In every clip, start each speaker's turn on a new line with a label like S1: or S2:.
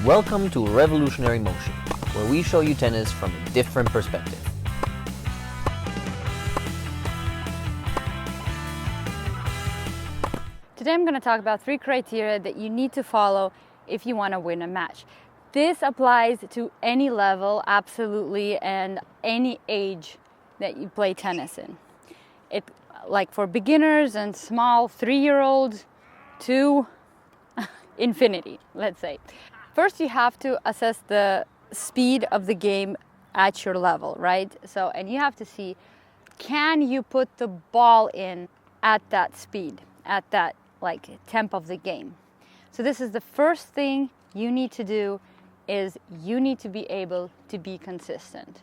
S1: Welcome to Revolutionary Motion, where we show you tennis from a different perspective.
S2: Today I'm going to talk about 3 criteria that you need to follow if you want to win a match. This applies to any level, absolutely, and any age that you play tennis in. Like for beginners and small 3-year-olds to infinity, let's say. First, you have to assess the speed of the game at your level, right? And you have to see, can you put the ball in at that speed, at that temp of the game? So this is the first thing you need to do, is you need to be able to be consistent.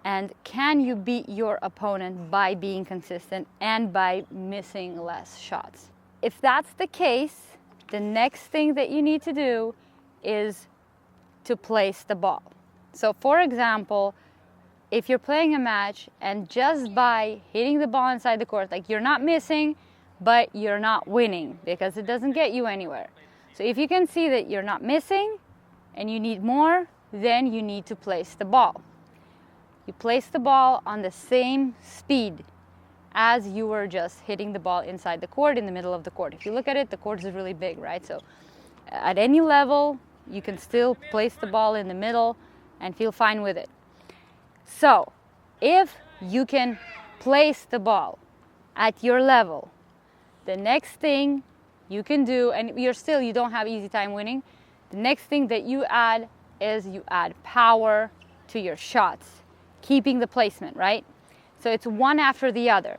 S2: And can you beat your opponent by being consistent and by missing less shots? If that's the case, the next thing that you need to do is to place the ball. So for example, if you're playing a match and just by hitting the ball inside the court, you're not missing, but you're not winning because it doesn't get you anywhere. So if you can see that you're not missing and you need more, then you need to place the ball. You place the ball on the same speed as you were just hitting the ball inside the court, in the middle of the court. If you look at it, the court is really big, right? So at any level, you can still place the ball in the middle and feel fine with it. So if you can place the ball at your level, the next thing you can do, and you don't have easy time winning, the next thing that you add is you add power to your shots, keeping the placement, right? So it's one after the other.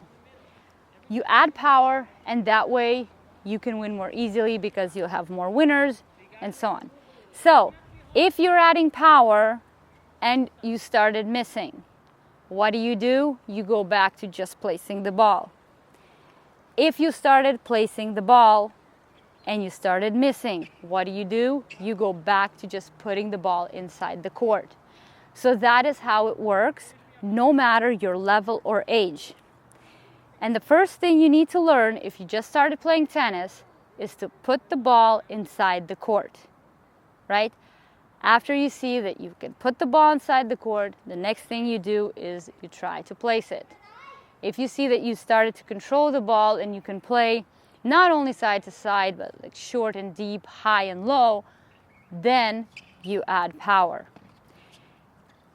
S2: You add power, and that way you can win more easily because you'll have more winners and so on. So if you're adding power and you started missing, what do? You go back to just placing the ball. If you started placing the ball and you started missing, what do? You go back to just putting the ball inside the court. So that is how it works, no matter your level or age. And the first thing you need to learn if you just started playing tennis is to put the ball inside the court, right? After you see that you can put the ball inside the court, the next thing you do is you try to place it. If you see that you started to control the ball and you can play not only side to side, but short and deep, high and low, then you add power.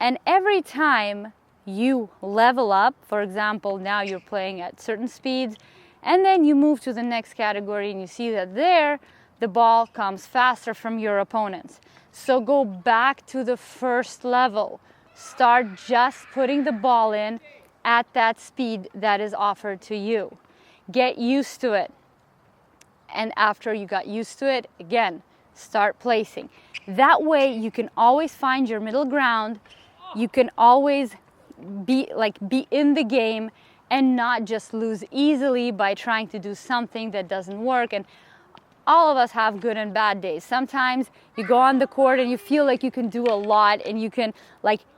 S2: And every time you level up, for example, now you're playing at certain speeds, and then you move to the next category and you see that there, the ball comes faster from your opponents. So go back to the first level. Start just putting the ball in at that speed that is offered to you. Get used to it. And after you got used to it, again, start placing. That way you can always find your middle ground. You can always be in the game and not just lose easily by trying to do something that doesn't work. And all of us have good and bad days. Sometimes you go on the court and you feel like you can do a lot and you can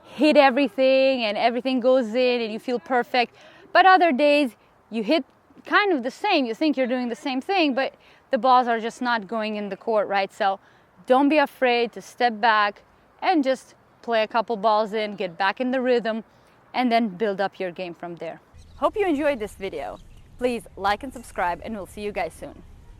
S2: hit everything and everything goes in and you feel perfect. But other days you hit kind of the same. You think you're doing the same thing, but the balls are just not going in the court, right? So don't be afraid to step back and just play a couple balls in, get back in the rhythm, and then build up your game from there. Hope you enjoyed this video. Please like and subscribe, and we'll see you guys soon.